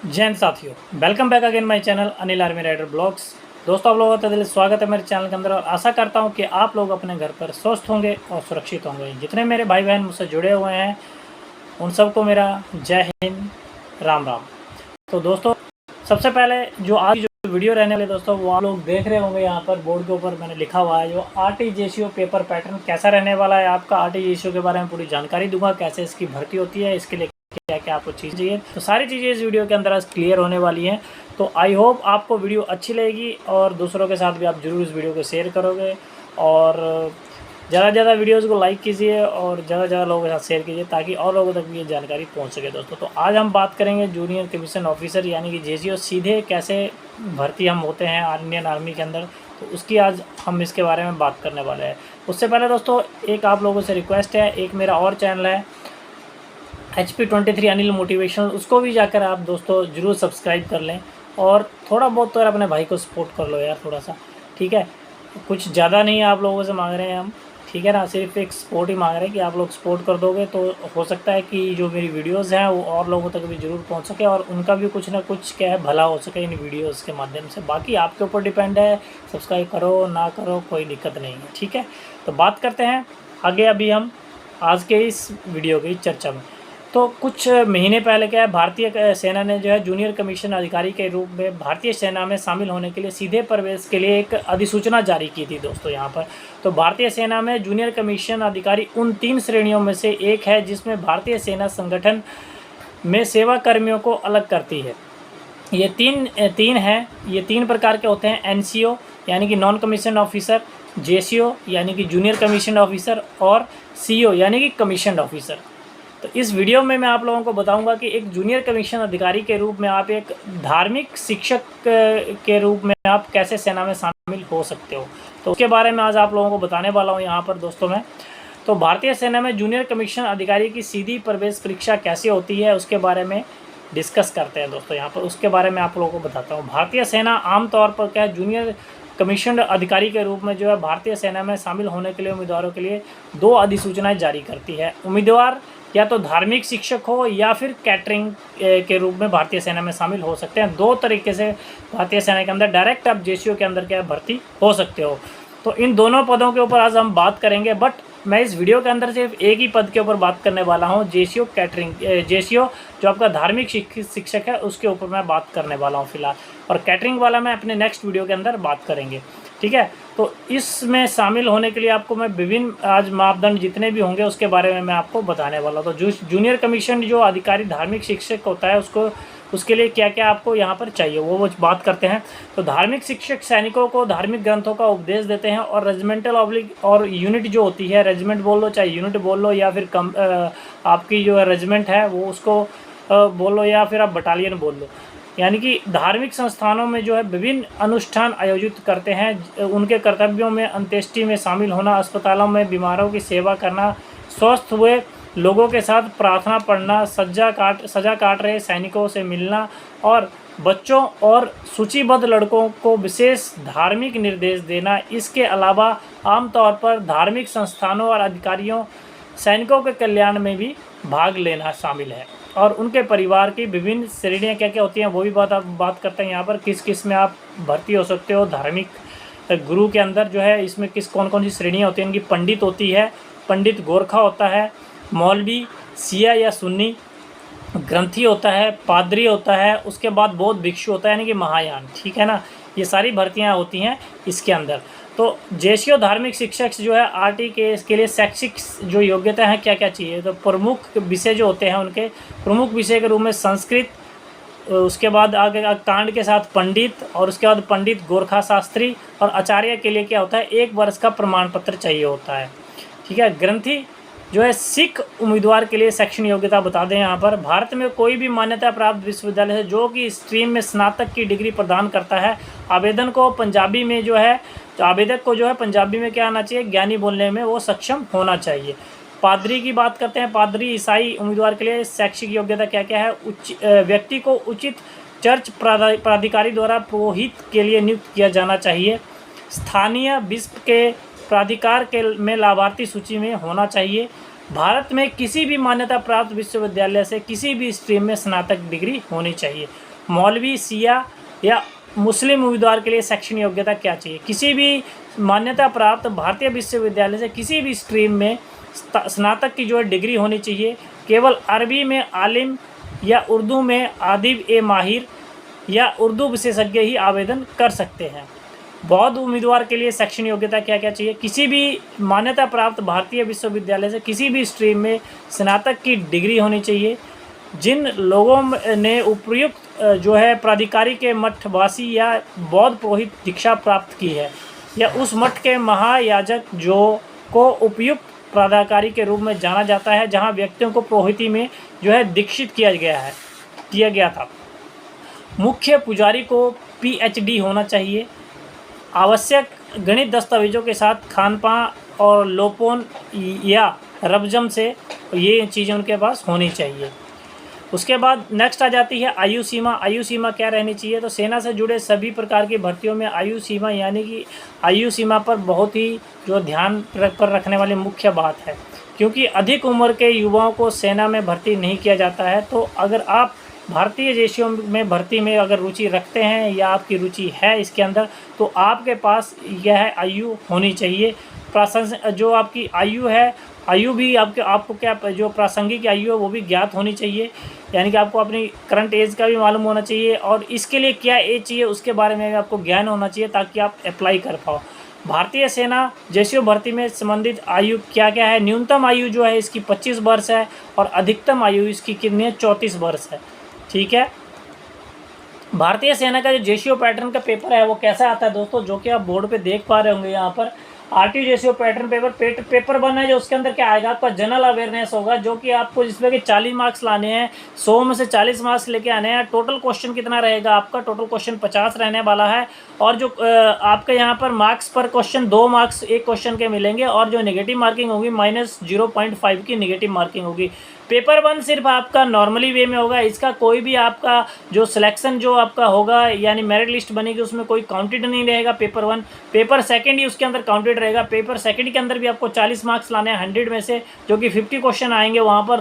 जय हिंद साथियों, welcome back again my channel Anil army rider blogs. दोस्तों, आप लोगों का दिल स्वागत है मेरे चैनल के अंदर और आशा करता हूं कि आप लोग अपने घर पर स्वस्थ होंगे और सुरक्षित होंगे। जितने मेरे भाई बहन मुझसे जुड़े हुए हैं उन सबको मेरा जय हिंद, राम राम। तो दोस्तों, सबसे पहले जो आज जो वीडियो रहने वाले दोस्तों, वो आप लोग देख रहे होंगे। यहाँ पर बोर्ड के ऊपर मैंने लिखा हुआ है जो RTGSU पेपर पैटर्न कैसा रहने वाला है। आपका RTGSU के बारे में पूरी जानकारी दूंगा, कैसे इसकी भर्ती होती है, इसके लिए क्या क्या आपको चीज़ चाहिए। तो सारी चीज़ें इस वीडियो के अंदर आज क्लियर होने वाली हैं। तो आई होप आपको वीडियो अच्छी लगेगी और दूसरों के साथ भी आप ज़रूर इस वीडियो को शेयर करोगे और ज़्यादा से ज़्यादा वीडियोज़ को लाइक कीजिए और ज़्यादा से ज़्यादा लोगों के साथ शेयर कीजिए ताकि और लोगों तक भी ये जानकारी पहुंच सके दोस्तों। तो आज हम बात करेंगे जूनियर कमीशन ऑफिसर यानी कि JCO सीधे कैसे भर्ती हम होते हैं इंडियन आर्मी के अंदर। तो उसकी आज हम इसके बारे में बात करने वाले हैं। उससे पहले दोस्तों, एक आप लोगों से रिक्वेस्ट है, एक मेरा और चैनल है HP23 अनिल मोटिवेशनल, उसको भी जाकर आप दोस्तों ज़रूर सब्सक्राइब कर लें और थोड़ा बहुत तो यार अपने भाई को सपोर्ट कर लो यार, थोड़ा सा, ठीक है। कुछ ज़्यादा नहीं आप लोगों से मांग रहे हैं हम, ठीक है ना, सिर्फ एक सपोर्ट ही मांग रहे हैं कि आप लोग सपोर्ट कर दोगे तो हो सकता है कि जो मेरी वीडियोज़ हैं वो और लोगों तक भी ज़रूर पहुँच सके और उनका भी कुछ ना कुछ क्या है भला हो सके इन वीडियोज़ के माध्यम से। बाकी आपके ऊपर डिपेंड है, सब्सक्राइब करो ना करो कोई दिक्कत नहीं है, ठीक है। तो बात करते हैं आगे अभी हम आज के इस वीडियो की चर्चा में। तो कुछ महीने पहले क्या है, भारतीय सेना ने जो है जूनियर कमीशन अधिकारी के रूप में भारतीय सेना में शामिल होने के लिए सीधे प्रवेश के लिए एक अधिसूचना जारी की थी दोस्तों यहाँ पर। तो भारतीय सेना में जूनियर कमीशन अधिकारी उन 3 श्रेणियों में से एक है जिसमें भारतीय सेना संगठन में सेवा कर्मियों को अलग करती है। ये तीन हैं, ये 3 प्रकार के होते हैं। NCO यानी कि नॉन कमीशन ऑफिसर, JCO यानी कि जूनियर कमीशन ऑफिसर और CO यानी कि कमीशन ऑफिसर। तो इस वीडियो में मैं आप लोगों को बताऊंगा कि एक जूनियर कमीशन अधिकारी के रूप में आप एक धार्मिक शिक्षक के रूप में आप कैसे सेना में शामिल हो सकते हो। तो उसके बारे में आज आप लोगों को बताने वाला हूं यहाँ पर दोस्तों मैं। तो भारतीय सेना में जूनियर कमीशन अधिकारी की सीधी प्रवेश परीक्षा कैसे होती है उसके बारे में डिस्कस करते हैं दोस्तों यहाँ पर। उसके बारे में आप लोगों को बताता हूँ। भारतीय सेना आमतौर पर क्या है, जूनियर कमीशन अधिकारी के रूप में जो है भारतीय सेना में शामिल होने के लिए उम्मीदवारों के लिए 2 अधिसूचनाएं जारी करती है। उम्मीदवार या तो धार्मिक शिक्षक हो या फिर कैटरिंग के रूप में भारतीय सेना में शामिल हो सकते हैं। 2 तरीके से भारतीय सेना के अंदर डायरेक्ट आप JCO के अंदर क्या भर्ती हो सकते हो। तो इन दोनों पदों के ऊपर आज हम बात करेंगे, बट मैं इस वीडियो के अंदर सिर्फ एक ही पद के ऊपर बात करने वाला हूं, JCO कैटरिंग, JCO जो आपका धार्मिक शिक्षक है उसके ऊपर मैं बात करने वाला हूं फिलहाल, और कैटरिंग वाला मैं अपने नेक्स्ट वीडियो के अंदर बात करेंगे, ठीक है। तो इसमें शामिल होने के लिए आपको मैं विभिन्न आज मापदंड जितने भी होंगे उसके बारे में मैं आपको बताने वाला हूँ। तो जूनियर कमीशन जो अधिकारी धार्मिक शिक्षक होता है उसके लिए क्या क्या आपको यहाँ पर चाहिए वो बात करते हैं। तो धार्मिक शिक्षक सैनिकों को धार्मिक ग्रंथों का उपदेश देते हैं और रेजिमेंटल और यूनिट जो होती है, रेजिमेंट बोल लो चाहे यूनिट बोल लो या फिर आपकी जो रेजिमेंट है वो उसको बोल लो या फिर आप बटालियन बोल लो, यानी कि धार्मिक संस्थानों में जो है विभिन्न अनुष्ठान आयोजित करते हैं। उनके कर्तव्यों में अंत्येष्टि में शामिल होना, अस्पतालों में बीमारों की सेवा करना, स्वस्थ हुए लोगों के साथ प्रार्थना पढ़ना, सजा काट रहे सैनिकों से मिलना और बच्चों और सूचीबद्ध लड़कों को विशेष धार्मिक निर्देश देना। इसके अलावा आमतौर पर धार्मिक संस्थानों और अधिकारियों सैनिकों के कल्याण में भी भाग लेना शामिल है और उनके परिवार की विभिन्न श्रेणियाँ क्या क्या होती हैं वो भी बात करते हैं यहाँ पर। किस किस में आप भर्ती हो सकते हो धार्मिक गुरु के अंदर जो है, इसमें कौन कौन सी श्रेणियाँ होती हैं इनकी। पंडित होती है, पंडित गोरखा होता है, मौलवी, सिया या सुन्नी, ग्रंथी होता है, पादरी होता है, उसके बाद बौद्ध भिक्षु होता है यानी कि महायान, ठीक है ना। ये सारी भर्तियाँ होती हैं इसके अंदर। तो JCO धार्मिक शिक्षक जो है RT के इसके लिए शैक्षिक जो योग्यता है क्या क्या चाहिए, तो प्रमुख विषय जो होते हैं उनके प्रमुख विषय के रूप में संस्कृत, उसके बाद आगे कांड के साथ पंडित और उसके बाद पंडित गोरखा शास्त्री, और आचार्य के लिए क्या होता है 1 वर्ष का प्रमाण पत्र चाहिए होता है, ठीक है। ग्रंथी जो है सिख उम्मीदवार के लिए शैक्षणिक योग्यता बता दें यहाँ पर। भारत में कोई भी मान्यता प्राप्त विश्वविद्यालय है जो कि स्ट्रीम में स्नातक की डिग्री प्रदान करता है। आवेदन को पंजाबी में जो है, तो आवेदक को जो है पंजाबी में क्या आना चाहिए, ज्ञानी बोलने में वो सक्षम होना चाहिए। पादरी की बात करते हैं, पादरी ईसाई उम्मीदवार के लिए शैक्षिक योग्यता क्या क्या है। व्यक्ति को उचित चर्च प्राधिकारी द्वारा पुरोहित के लिए नियुक्त किया जाना चाहिए। स्थानीय बिशप के प्राधिकार के में लाभार्थी सूची में होना चाहिए। भारत में किसी भी मान्यता प्राप्त विश्वविद्यालय से किसी भी स्ट्रीम में स्नातक डिग्री होनी चाहिए। मौलवी, शिया या मुस्लिम उम्मीदवार के लिए शैक्षणिक योग्यता क्या चाहिए? किसी भी मान्यता प्राप्त भारतीय विश्वविद्यालय से किसी भी स्ट्रीम में स्नातक की जो है डिग्री होनी चाहिए। केवल अरबी में आलिम या उर्दू में आदिब ए माहिर या उर्दू विशेषज्ञ ही आवेदन कर सकते हैं। बौद्ध उम्मीदवार के लिए शैक्षणिक योग्यता क्या क्या चाहिए? किसी भी मान्यता प्राप्त भारतीय विश्वविद्यालय से किसी भी स्ट्रीम में स्नातक की डिग्री होनी चाहिए। जिन लोगों ने उपयुक्त जो है प्राधिकारी के मठवासी या बौद्ध पुरोहित दीक्षा प्राप्त की है या उस मठ के महायाजक जो को उपयुक्त प्राधिकारी के रूप में जाना जाता है, जहां व्यक्तियों को पुरोहिती में जो है दीक्षित किया गया था। मुख्य पुजारी को PhD होना चाहिए। आवश्यक गणित दस्तावेजों के साथ खानपान और लोपोन या रबजम से ये चीज़ें उनके पास होनी चाहिए। उसके बाद नेक्स्ट आ जाती है आयु सीमा। आयु सीमा क्या रहनी चाहिए? तो सेना से जुड़े सभी प्रकार की भर्तियों में आयु सीमा यानी कि आयु सीमा पर बहुत ही जो ध्यान पर रखने वाली मुख्य बात है, क्योंकि अधिक उम्र के युवाओं को सेना में भर्ती नहीं किया जाता है। तो अगर आप भारतीय जैशों में भर्ती में अगर रुचि रखते हैं या आपकी रुचि है इसके अंदर, तो आपके पास यह आयु होनी चाहिए। जो आपकी आयु है, आयु भी आपको क्या जो प्रासंगिक आयु है वो भी ज्ञात होनी चाहिए, यानी कि आपको अपनी करंट एज का भी मालूम होना चाहिए और इसके लिए क्या एज चाहिए उसके बारे में भी आपको ज्ञान होना चाहिए ताकि आप अप्लाई कर पाओ। भारतीय सेना जैशों भर्ती में संबंधित आयु क्या क्या है? न्यूनतम आयु जो है इसकी 25 वर्ष है और अधिकतम आयु इसकी कितनी है? 34 वर्ष है। ठीक है। भारतीय सेना का जो जेसीओ पैटर्न का पेपर है वो कैसा आता है दोस्तों, जो कि आप बोर्ड पे देख पा रहे होंगे यहाँ पर। RTO JCO pattern paper one है, जो उसके अंदर क्या आएगा आपका जनरल अवेयरनेस होगा, जो कि आपको जिसमें कि 40 मार्क्स लाने हैं, 100 में से 40 मार्क्स लेके आने हैं। टोटल क्वेश्चन कितना रहेगा आपका? टोटल क्वेश्चन 50 रहने वाला है और जो आपका यहाँ पर मार्क्स पर क्वेश्चन 2 मार्क्स एक क्वेश्चन के मिलेंगे और जो नेगेटिव मार्किंग होगी -0.5 की नेगेटिव मार्किंग होगी। पेपर वन सिर्फ आपका नॉर्मली वे में होगा, इसका कोई भी आपका जो सिलेक्शन जो आपका होगा यानी मेरिट लिस्ट बनेगी उसमें कोई काउंटेड नहीं रहेगा पेपर वन। पेपर सेकंड ही उसके अंदर काउंटेड रहेगा। पेपर सेकंड के अंदर भी आपको 40 मार्क्स लाने हैं 100 में से, जो कि 50 क्वेश्चन आएंगे। वहाँ पर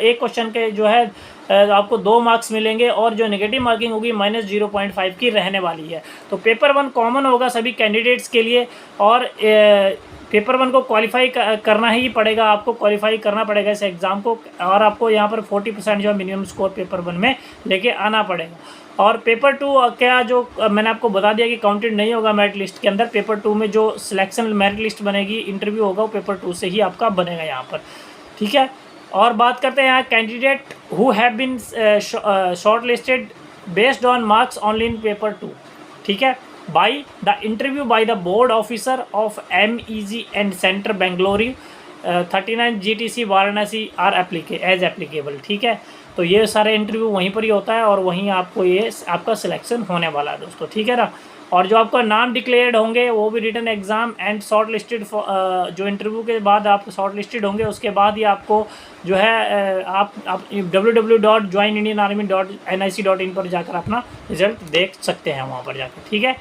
एक क्वेश्चन के जो है आपको 2 मार्क्स मिलेंगे और जो नेगेटिव मार्किंग होगी -0.5 की रहने वाली है। तो पेपर वन कॉमन होगा सभी कैंडिडेट्स के लिए और पेपर वन को क्वालिफाई करना ही पड़ेगा, आपको क्वालिफाई करना पड़ेगा इस एग्ज़ाम को और आपको यहाँ पर 40% जो है मिनिमम स्कोर पेपर वन में लेके आना पड़ेगा। और पेपर टू क्या जो मैंने आपको बता दिया कि काउंटेड नहीं होगा मेरिट लिस्ट के अंदर। पेपर टू में जो सिलेक्शन मेरिट लिस्ट बनेगी, इंटरव्यू होगा, वो पेपर टू से ही आपका बनेगा यहाँ पर। ठीक है। और बात करते हैं यहाँ candidate who have been shortlisted based on marks only in paper two. ठीक है। by the interview by the board officer of MEG and Center Bangalore 39 GTC Varanasi are as applicable. ठीक है। तो ये सारे इंटरव्यू वहीं पर ही होता है और वहीं आपको ये आपका सिलेक्शन होने वाला है दोस्तों। ठीक है ना। और जो आपका नाम डिक्लेयर्ड होंगे वो भी written exam and shortlisted जो इंटरव्यू के बाद आप शॉर्ट लिस्टेड होंगे उसके बाद ही आपको जो है आप www.joinindianarmy.nic.in पर जाकर अपना रिजल्ट देख सकते हैं वहाँ पर जाकर। ठीक है।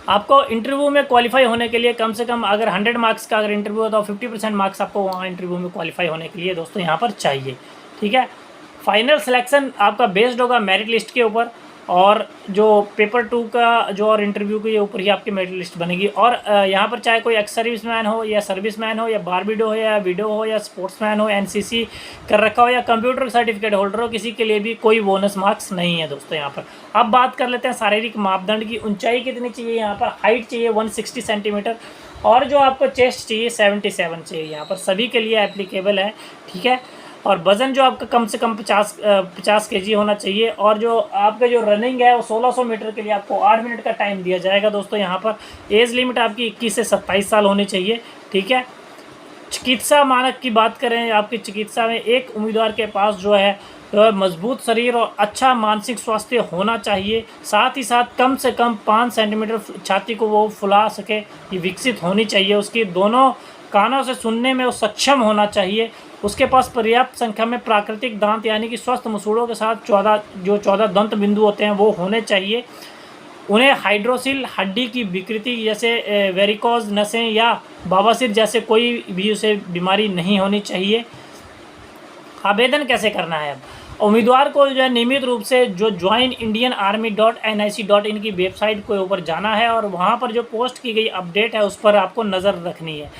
आपको इंटरव्यू में क्वालिफाई होने के लिए कम से कम अगर 100 मार्क्स का अगर इंटरव्यू हो तो 50% मार्क्स आपको वहाँ इंटरव्यू में क्वालिफाई होने के लिए दोस्तों यहाँ पर चाहिए। ठीक है। फाइनल सिलेक्शन आपका बेस्ड होगा मेरिट लिस्ट के ऊपर और जो पेपर टू का जो और इंटरव्यू के ऊपर ही आपकी मेरिट लिस्ट बनेगी। और यहाँ पर चाहे कोई एक्स सर्विसमैन हो या सर्विसमैन हो या बारबीडो हो या वीडो हो या स्पोर्ट्समैन हो, NCC कर रखा हो या कंप्यूटर सर्टिफिकेट होल्डर हो, किसी के लिए भी कोई बोनस मार्क्स नहीं है दोस्तों यहाँ पर। अब बात कर लेते हैं शारीरिक मापदंड की। ऊंचाई कितनी चाहिए? यहाँ पर हाइट चाहिए 160 सेंटीमीटर और जो आपको चेस्ट चाहिए 77 चाहिए। यहाँ पर सभी के लिए एप्लीकेबल है। ठीक है। और वज़न जो आपका कम से कम 50 kg होना चाहिए और जो आपका जो रनिंग है वो 1600 मीटर के लिए आपको 8 मिनट का टाइम दिया जाएगा दोस्तों। यहाँ पर एज लिमिट आपकी 21 से 27 साल होनी चाहिए। ठीक है। चिकित्सा मानक की बात करें, आपकी चिकित्सा में एक उम्मीदवार के पास जो है मजबूत शरीर और अच्छा मानसिक स्वास्थ्य होना चाहिए। साथ ही साथ कम से कम 5 सेंटीमीटर छाती को वो फुला सके, ये विकसित होनी चाहिए। उसकी दोनों कानों से सुनने में वो सक्षम होना चाहिए। उसके पास पर्याप्त संख्या में प्राकृतिक दांत यानी कि स्वस्थ मसूड़ों के साथ 14 दंत बिंदु होते हैं वो होने चाहिए। उन्हें हाइड्रोसिल हड्डी की विकृति जैसे वेरिकोज नसें या बवासीर जैसे कोई भी उसे बीमारी नहीं होनी चाहिए। आवेदन कैसे करना है? अब उम्मीदवार को जो है नियमित रूप से जो joinindianarmy.nic.in की वेबसाइट के ऊपर जाना है और वहाँ पर जो पोस्ट की गई अपडेट है उस पर आपको नज़र रखनी है।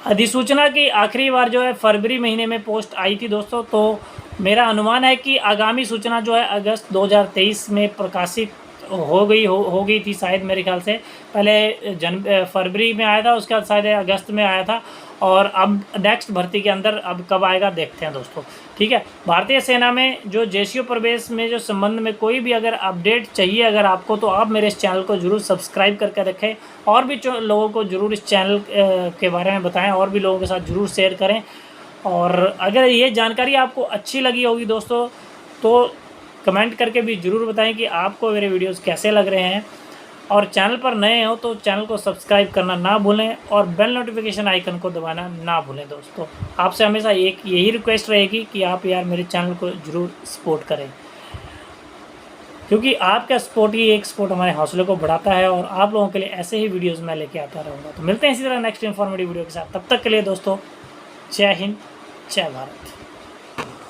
अधिसूचना की आखिरी बार जो है फरवरी महीने में पोस्ट आई थी दोस्तों, तो मेरा अनुमान है कि आगामी सूचना जो है अगस्त 2023 में प्रकाशित हो गई थी शायद, मेरे ख्याल से पहले फरवरी में आया था, उसके बाद शायद अगस्त में आया था, और अब नेक्स्ट भर्ती के अंदर अब कब आएगा देखते हैं दोस्तों। ठीक है, भारतीय सेना में जो जेसीओ प्रवेश में जो संबंध में कोई भी अगर अपडेट चाहिए अगर आपको, तो आप मेरे इस चैनल को ज़रूर सब्सक्राइब करके रखें और भी लोगों को ज़रूर इस चैनल के बारे में बताएं और भी लोगों के साथ ज़रूर शेयर करें। और अगर ये जानकारी आपको अच्छी लगी होगी दोस्तों तो कमेंट करके भी ज़रूर बताएं कि आपको मेरे वीडियोस कैसे लग रहे हैं, और चैनल पर नए हो तो चैनल को सब्सक्राइब करना ना भूलें और बेल नोटिफिकेशन आइकन को दबाना ना भूलें दोस्तों। आपसे हमेशा एक यही रिक्वेस्ट रहेगी कि आप यार मेरे चैनल को ज़रूर सपोर्ट करें, क्योंकि आपका सपोर्ट ही एक सपोर्ट हमारे हौसले को बढ़ाता है और आप लोगों के लिए ऐसे ही वीडियोज़ मैं लेके आता रहूँगा। तो मिलते हैं इसी तरह नेक्स्ट इन्फॉर्मेटिव वीडियो के साथ, तब तक के लिए दोस्तों जय हिंद जय भारत।